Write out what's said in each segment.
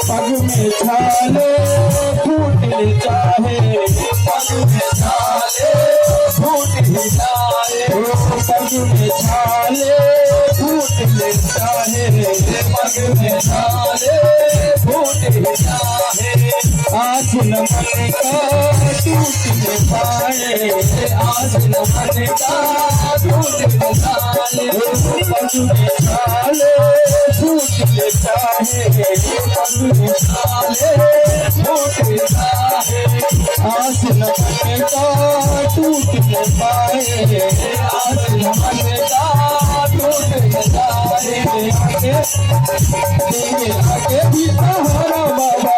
पग में छाले फूटे चाहे, पग में छाले फूटे चाहे, पग में छाले फूटे चाहे, पग में छाले फूटे चाहे। आज न मन का टूट न पाए, आज न मन का टूट न पाए। पग में छाले फूटे चाहे, पग में छाले फूटे चाहे। आज न मन का टूट न पाए, आज न मन का टूट न पाए। आगे भी सहारा बाबा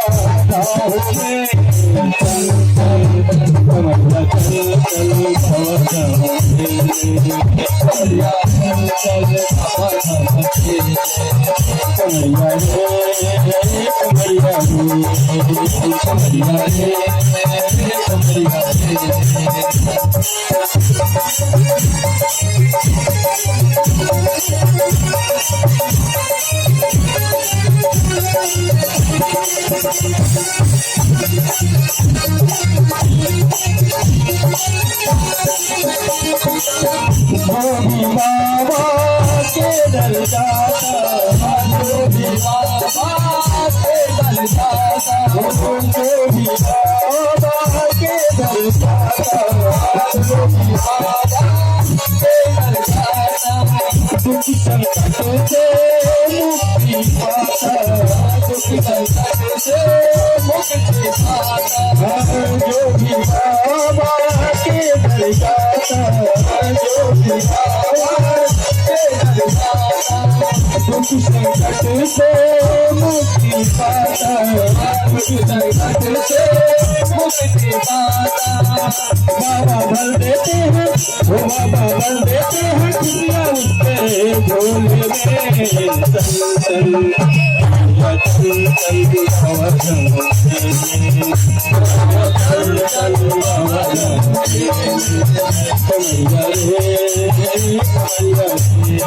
राहों में, चल चल कमरिया चल चल बाबा कमरिया चल चल बाबा कमरिया रे कमरिया रे कमरिया धोबी बाबा के दर जाता, धोबी बाबा के दर जाता, धोबी बाबा के दर जाता, धोबी बाबा के दर जाता। दुख संकट से मुक्ति पाता, दुख संकट से मुक्ति पाता। धोबी बाबा के दर जाता, धोबी बाबा के दर जाता। दुख संकट से मुक्ति पाता, दुख संकट से मुक्ति पाता। बाबा भर देते हैं, वो बाबा भर देते हैं दुनिया उसके झोले में। चल चल चल चल बाबा चल चल बाबा कमरिया रे कमरिया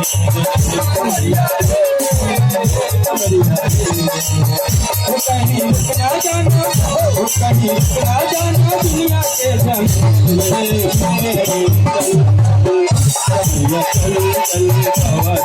कमरिया कमरिया वो कहीं रुकना जाना, वो कहीं रुकना जाना दुनिया के झमेले में। चल चल बाबा कमरिया चल चल बाबा